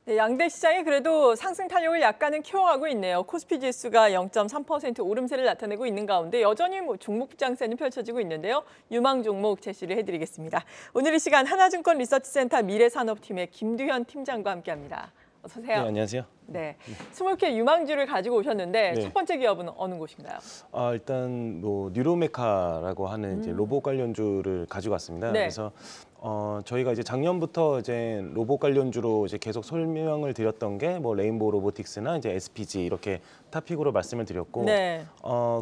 네, 양대 시장이 그래도 상승 탄력을 약간은 키워가고 있네요. 코스피 지수가 0.3% 오름세를 나타내고 있는 가운데 여전히 종목 장세는 펼쳐지고 있는데요. 유망 종목 제시를 해드리겠습니다. 오늘 이 시간 하나증권 리서치센터 미래산업팀의 김두현 팀장과 함께합니다. 어서 오세요. 네, 안녕하세요. 네, 20개 유망주를 가지고 오셨는데 네. 첫 번째 기업은 어느 곳인가요? 일단 뉴로메카라고 하는 이제 로봇 관련주를 가지고 왔습니다. 네. 그래서 저희가 이제 작년부터 이제 로봇 관련주로 이제 계속 설명을 드렸던 게 레인보우 로보틱스나 이제 SPG 이렇게 타픽으로 말씀을 드렸고, 네.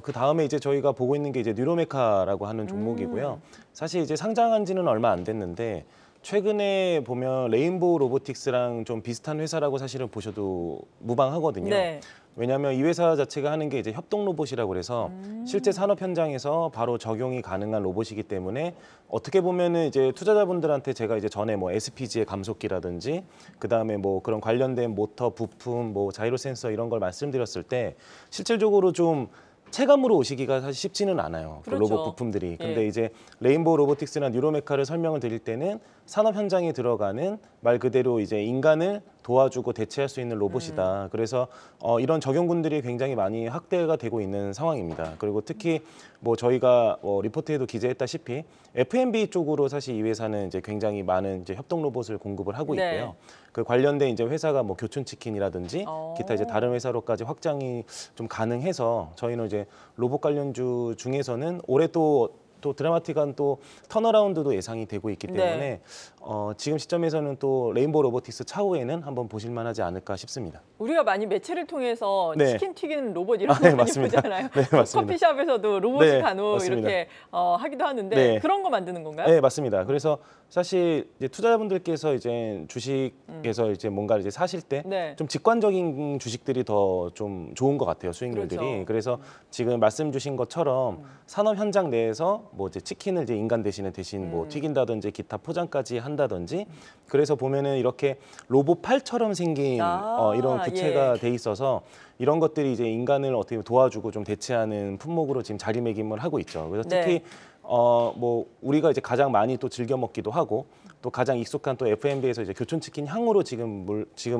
그 다음에 이제 저희가 보고 있는 게 이제 뉴로메카라고 하는 종목이고요. 사실 이제 상장한 지는 얼마 안 됐는데 최근에 보면 레인보우 로보틱스랑 좀 비슷한 회사라고 사실은 보셔도 무방하거든요. 네. 왜냐하면 이 회사 자체가 하는 게 이제 협동 로봇이라고 그래서 실제 산업 현장에서 바로 적용이 가능한 로봇이기 때문에 어떻게 보면은 이제 투자자분들한테 제가 이제 전에 SPG의 감속기라든지 그다음에 그런 관련된 모터 부품, 자이로 센서 이런 걸 말씀드렸을 때 실질적으로 좀 체감으로 오시기가 사실 쉽지는 않아요. 그렇죠. 그 로봇 부품들이. 근데 예. 이제 레인보우 로보틱스나 뉴로메카를 설명을 드릴 때는 산업 현장에 들어가는 말 그대로 이제 인간을 도와주고 대체할 수 있는 로봇이다. 그래서 이런 적용군들이 굉장히 많이 확대가 되고 있는 상황입니다. 그리고 특히 저희가 리포트에도 기재했다시피 F&B 쪽으로 사실 이 회사는 이제 굉장히 많은 이제 협동 로봇을 공급을 하고 있고요. 네. 그 관련된 이제 회사가 교촌치킨이라든지 기타 이제 다른 회사로까지 확장이 좀 가능해서 저희는 이제 로봇 관련주 중에서는 올해 또 드라마틱한 또 턴어라운드도 예상이 되고 있기 때문에 네. 지금 시점에서는 또 레인보우 로보틱스 차후에는 한번 보실 만하지 않을까 싶습니다. 우리가 많이 매체를 통해서 네. 치킨 튀기는 로봇 이런 거 네, 많이 맞습니다. 보잖아요. 네, 맞습니다. 커피숍에서도 로봇이 네, 간혹 맞습니다. 이렇게 하기도 하는데 네. 그런 거 만드는 건가요? 네, 맞습니다. 그래서 사실 이제 투자자분들께서 이제 주식에서 이제 뭔가를 이제 사실 때 네. 좀 직관적인 주식들이 더 좀 좋은 것 같아요, 수익률들이. 그렇죠. 그래서 지금 말씀 주신 것처럼 산업 현장 내에서 이제 치킨을 이제 인간 대신 튀긴다든지 기타 포장까지 한다든지 그래서 보면은 이렇게 로봇 팔처럼 생긴 이런 구체가 돼 있어서 이런 것들이 이제 인간을 어떻게 도와주고 좀 대체하는 품목으로 지금 자리매김을 하고 있죠. 그래서 특히 우리가 이제 가장 많이 또 즐겨 먹기도 하고 또 가장 익숙한 또 F&B에서 이제 교촌치킨 향으로 지금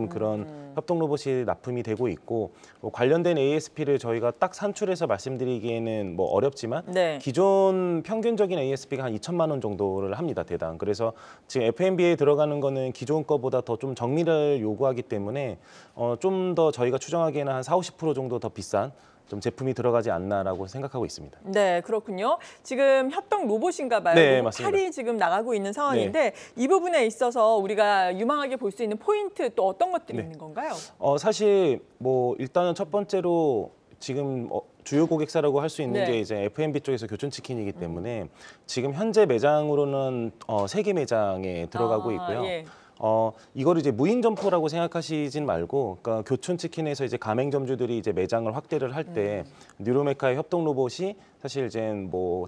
그런 협동 로봇이 납품이 되고 있고 관련된 ASP를 저희가 딱 산출해서 말씀드리기에는 어렵지만 네. 기존 평균적인 ASP가 한 2천만 원 정도를 합니다, 대당. 그래서 지금 F&B에 들어가는 거는 기존 거보다 더 좀 정밀을 요구하기 때문에 좀 더 저희가 추정하기에는 한 40~50% 정도 더 비싼 좀 제품이 들어가지 않나라고 생각하고 있습니다. 네, 그렇군요. 지금 협동 로봇인가 봐요. 네, 로봇 맞습니다. 팔이 지금 나가고 있는 상황인데 이 부분에 있어서 우리가 유망하게 볼 수 있는 포인트 또 어떤 것들이 있는 건가요? 사실 일단은 첫 번째로 지금 주요 고객사라고 할 수 있는 게 이제 F&B 쪽에서 교촌치킨이기 때문에 지금 현재 매장으로는 3개 매장에 들어가고 있고요. 예. 이거를 이제 무인 점포라고 생각하시진 말고, 그러니까 교촌치킨에서 이제 가맹점주들이 이제 매장을 확대를 할 때 뉴로메카의 협동 로봇이 사실 이제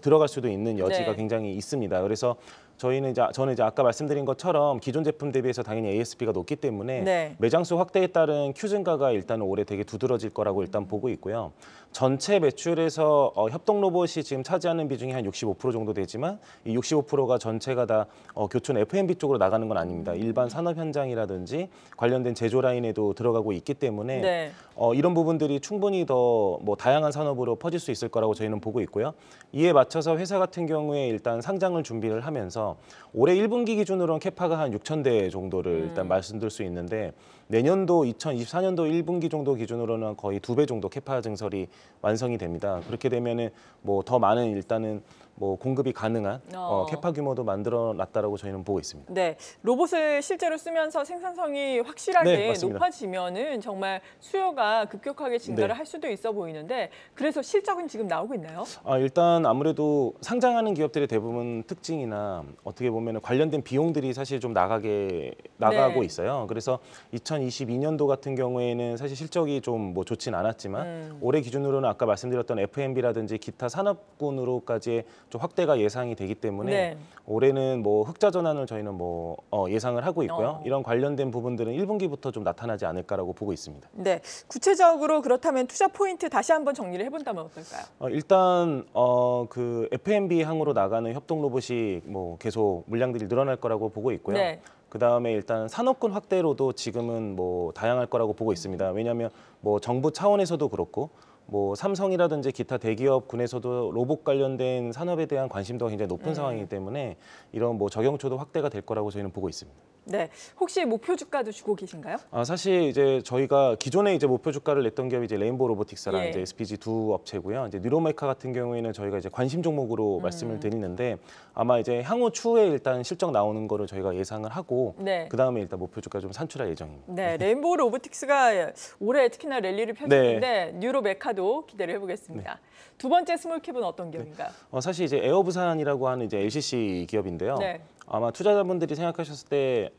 들어갈 수도 있는 여지가 네. 굉장히 있습니다. 그래서 저는 이제 아까 말씀드린 것처럼 기존 제품 대비해서 당연히 ASP가 높기 때문에 매장 수 확대에 따른 Q 증가가 일단은 올해 되게 두드러질 거라고 일단 보고 있고요. 전체 매출에서 협동 로봇이 지금 차지하는 비중이 한 65% 정도 되지만 이 65%가 전체가 다 교촌 F&B 쪽으로 나가는 건 아닙니다. 일반 산업 현장이라든지 관련된 제조 라인에도 들어가고 있기 때문에 이런 부분들이 충분히 더 다양한 산업으로 퍼질 수 있을 거라고 저희는 보고 있고요. 이에 맞춰서 회사 같은 경우에 일단 상장을 준비를 하면서 올해 1분기 기준으로는 캐파가 한 6,000대 정도를 일단 말씀드릴 수 있는데 내년도 2024년도 1분기 정도 기준으로는 거의 2배 정도 캐파 증설이 완성이 됩니다. 그렇게 되면은 더 많은 일단은 공급이 가능한 캐파 규모도 만들어놨다라고 저희는 보고 있습니다. 네, 로봇을 실제로 쓰면서 생산성이 확실하게 맞습니다. 높아지면은 정말 수요가 급격하게 증가를 할 수도 있어 보이는데 그래서 실적은 지금 나오고 있나요? 일단 아무래도 상장하는 기업들의 대부분 특징이나 어떻게 보면 관련된 비용들이 사실 좀 나가고 있어요. 그래서 2022년도 같은 경우에는 사실 실적이 좀 뭐 좋진 않았지만 올해 기준으로는 아까 말씀드렸던 F&B라든지 기타 산업군으로까지 좀 확대가 예상이 되기 때문에 네. 올해는 뭐 흑자 전환을 저희는 뭐 예상을 하고 있고요. 이런 관련된 부분들은 1분기부터 좀 나타나지 않을까라고 보고 있습니다. 네, 구체적으로 그렇다면 투자 포인트 다시 한번 정리를 해본다면 어떨까요? 일단 그 F&B 항으로 나가는 협동 로봇이 뭐 계속 물량들이 늘어날 거라고 보고 있고요. 네. 그다음에 일단 산업군 확대로도 지금은 뭐 다양할 거라고 보고 있습니다. 왜냐하면 뭐 정부 차원에서도 그렇고 뭐 삼성이라든지 기타 대기업군에서도 로봇 관련된 산업에 대한 관심도가 굉장히 높은 상황이기 때문에 이런 뭐 적용초도 확대가 될 거라고 저희는 보고 있습니다. 네, 혹시 목표 주가도 주고 계신가요? 사실 이제 저희가 기존에 이제 목표 주가를 냈던 기업이 이제 레인보우 로보틱스랑 예. 이제 SPG 두 업체고요. 이제 뉴로메카 같은 경우에는 저희가 이제 관심 종목으로 말씀을 드리는데 아마 이제 향후 추후에 일단 실적 나오는 거를 저희가 예상을 하고 네. 그 다음에 일단 목표 주가 좀 산출할 예정입니다. 네, 레인보우 로보틱스가 올해 특히나 랠리를 펼쳤는데 뉴로메카도 기대를 해보겠습니다. 두 번째 스몰캡은 어떤 기업인가요? 사실 이제 에어부산이라고 하는 이제 LCC 기업인데요. 네. 아마 투자자분들이 생각하셨을 때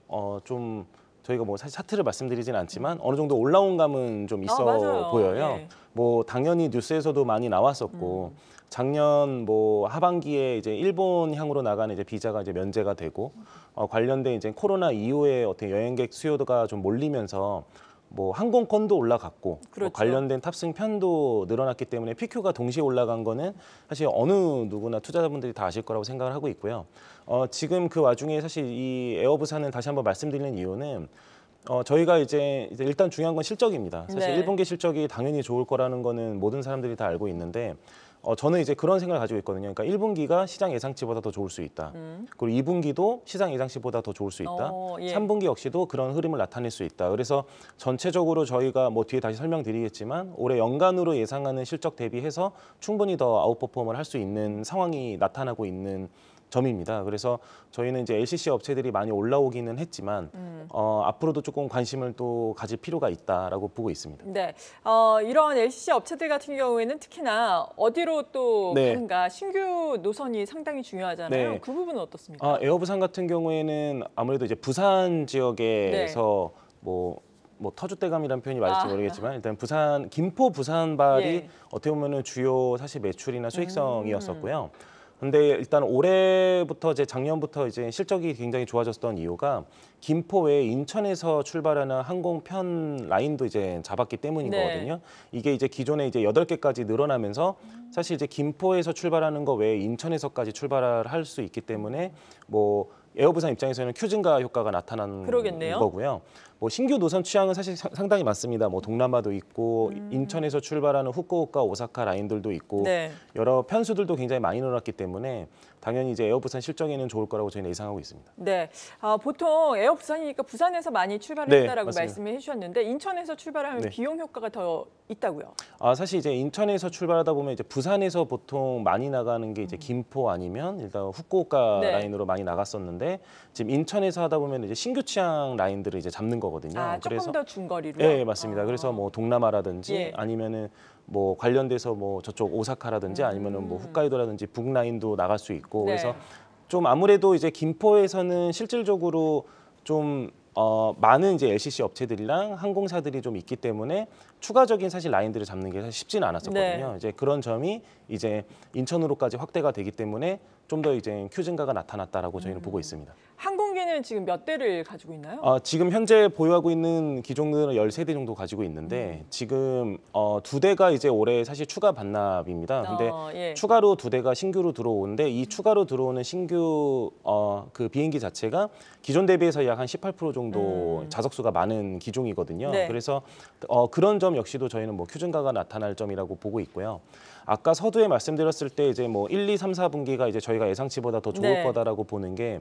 좀 저희가 뭐 사실 차트를 말씀드리진 않지만 어느 정도 올라온 감은 좀 있어 맞아요. 보여요. 예. 뭐 당연히 뉴스에서도 많이 나왔었고 작년 뭐 하반기에 이제 일본 향으로 나가는 이제 비자가 이제 면제가 되고 관련된 이제 코로나 이후에 어떤 여행객 수요가 좀 몰리면서 뭐 항공권도 올라갔고 그렇죠. 뭐 관련된 탑승 편도 늘어났기 때문에 PQ가 동시에 올라간 거는 사실 어느 누구나 투자자분들이 다 아실 거라고 생각을 하고 있고요. 지금 그 와중에 사실 이 에어부산을 다시 한번 말씀드리는 이유는 저희가 이제 일단 중요한 건 실적입니다. 사실 네. 1분기 실적이 당연히 좋을 거라는 거는 모든 사람들이 다 알고 있는데 저는 이제 그런 생각을 가지고 있거든요. 그러니까 1분기가 시장 예상치보다 더 좋을 수 있다. 그리고 2분기도 시장 예상치보다 더 좋을 수 있다. 예. 3분기 역시도 그런 흐름을 나타낼 수 있다. 그래서 전체적으로 저희가 뭐 뒤에 다시 설명드리겠지만 올해 연간으로 예상하는 실적 대비해서 충분히 더 아웃퍼폼을 할 수 있는 상황이 나타나고 있는 점입니다. 그래서 저희는 이제 LCC 업체들이 많이 올라오기는 했지만 앞으로도 조금 관심을 또 가질 필요가 있다라고 보고 있습니다. 네, 이런 LCC 업체들 같은 경우에는 특히나 어디로 또 네. 가는가 신규 노선이 상당히 중요하잖아요. 네. 그 부분은 어떻습니까? 에어부산 같은 경우에는 아무래도 이제 부산 지역에서 뭐 터줏대감이라는 표현이 맞을지 모르겠지만 일단 김포 부산발이 예. 어떻게 보면은 주요 사실 매출이나 수익성이었었고요. 근데 일단 올해부터 이제 작년부터 이제 실적이 굉장히 좋아졌던 이유가 김포 외에 인천에서 출발하는 항공편 라인도 이제 잡았기 때문인 네. 거거든요. 이게 이제 기존에 이제 8개까지 늘어나면서 사실 이제 김포에서 출발하는 거 외에 인천에서까지 출발할 수 있기 때문에 뭐 에어부산 입장에서는 큐 증가 효과가 나타나는 그러겠네요. 거고요. 뭐 신규 노선 취향은 사실 상당히 많습니다. 뭐 동남아도 있고 인천에서 출발하는 후쿠오카, 오사카 라인들도 있고 네. 여러 편수들도 굉장히 많이 늘어났기 때문에 당연히 이제 에어부산 실적에는 좋을 거라고 저희는 예상하고 있습니다. 네, 보통 에어부산이니까 부산에서 많이 출발을 네, 했다라고 맞습니다. 말씀을 해주셨는데 인천에서 출발하면 네. 비용 효과가 더 있다고요? 사실 이제 인천에서 출발하다 보면 이제 부산에서 보통 많이 나가는 게 이제 김포 아니면 일단 후쿠오카 네. 라인으로 많이 나갔었는데 지금 인천에서 하다 보면 이제 신규 취향 라인들을 이제 잡는 거거든요. 조금 더 중거리로요? 네, 맞습니다. 그래서 뭐 동남아라든지 예. 아니면은 뭐 관련돼서 뭐 저쪽 오사카라든지 아니면은 뭐 홋카이도라든지 북라인도 나갈 수 있고 네. 그래서 좀 아무래도 이제 김포에서는 실질적으로 좀 많은 이제 LCC 업체들이랑 항공사들이 좀 있기 때문에 추가적인 사실 라인들을 잡는 게 사실 쉽지는 않았었거든요. 네. 이제 그런 점이 이제 인천으로까지 확대가 되기 때문에 좀 더 이제 큐 증가가 나타났다라고 저희는 보고 있습니다. 항공기는 지금 몇 대를 가지고 있나요? 지금 현재 보유하고 있는 기종들은 13대 정도 가지고 있는데 지금 2대가 이제 올해 사실 추가 반납입니다. 근데 예. 추가로 2대가 신규로 들어오는데 이 추가로 들어오는 신규 그 비행기 자체가 기존 대비해서 약 한 18% 정도 좌석수가 많은 기종이거든요. 네. 그래서 그런 점 역시도 저희는 뭐 큐증가가 나타날 점이라고 보고 있고요. 아까 서두에 말씀드렸을 때 이제 뭐 1, 2, 3, 4분기가 이제 저희가 예상치보다 더 좋을 네. 거다라고 보는 게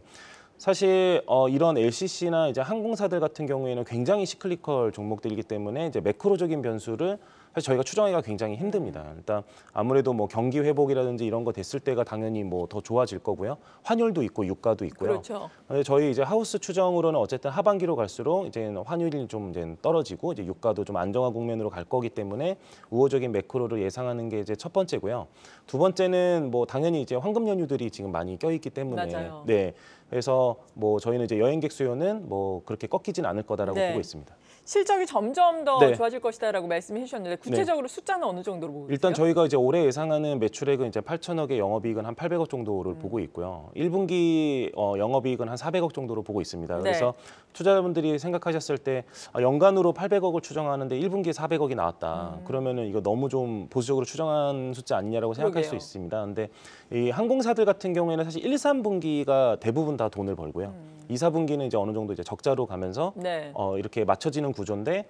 사실 이런 LCC나 이제 항공사들 같은 경우에는 굉장히 시클리컬 종목들이기 때문에 이제 매크로적인 변수를 사실 저희가 추정하기가 굉장히 힘듭니다. 일단 아무래도 뭐 경기 회복이라든지 이런 거 됐을 때가 당연히 뭐 더 좋아질 거고요. 환율도 있고 유가도 있고요. 그렇죠. 근데 저희 이제 하우스 추정으로는 어쨌든 하반기로 갈수록 이제 환율이 좀 이제 떨어지고 이제 유가도 좀 안정화 국면으로 갈 거기 때문에 우호적인 매크로를 예상하는 게 이제 첫 번째고요. 두 번째는 뭐 당연히 이제 황금 연휴들이 지금 많이 껴있기 때문에 맞아요. 네. 그래서 뭐 저희는 이제 여행객 수요는 뭐 그렇게 꺾이진 않을 거다라고 네. 보고 있습니다. 실적이 점점 더 네. 좋아질 것이다라고 말씀해 주셨는데 구체적으로 숫자는 어느 정도로 보고 일단 계세요? 저희가 이제 올해 예상하는 매출액은 이제 8천억에 영업이익은 한 800억 정도를 보고 있고요. 1분기 영업이익은 한 400억 정도로 보고 있습니다. 그래서 투자자분들이 생각하셨을 때 연간으로 800억을 추정하는데 1분기에 400억이 나왔다. 그러면은 이거 너무 좀 보수적으로 추정한 숫자 아니냐라고 생각할 수 있습니다. 근데 이 항공사들 같은 경우에는 사실 1, 3분기가 대부분 다 돈을 벌고요. 2, 4분기는 이제 어느 정도 이제 적자로 가면서 이렇게 맞춰지는 구조인데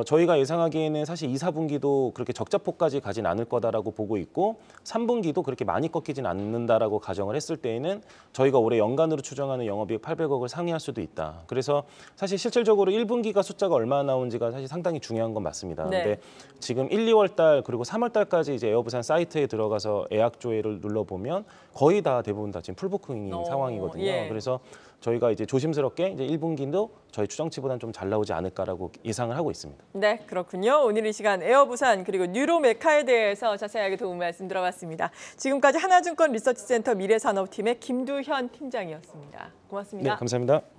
저희가 예상하기에는 사실 2, 4분기도 그렇게 적자폭까지 가진 않을 거다라고 보고 있고 3분기도 그렇게 많이 꺾이진 않는다라고 가정을 했을 때에는 저희가 올해 연간으로 추정하는 영업이익 800억을 상회할 수도 있다. 그래서 사실 실질적으로 1분기가 숫자가 얼마나 나오는지가 사실 상당히 중요한 건 맞습니다. 근데 지금 1, 2월 달 그리고 3월 달까지 이제 에어부산 사이트에 들어가서 예약 조회를 눌러보면 거의 다 대부분 다 지금 풀부킹인 상황이거든요. 그래서 저희가 이제 조심스럽게 이제 1분기도 저희 추정치보다는 좀 잘 나오지 않을까라고 예상을 하고 있습니다. 네, 그렇군요. 오늘 이 시간 에어부산 그리고 뉴로메카에 대해서 자세하게 도움 말씀 들어봤습니다. 지금까지 하나증권 리서치센터 미래산업팀의 김두현 팀장이었습니다. 고맙습니다. 네, 감사합니다.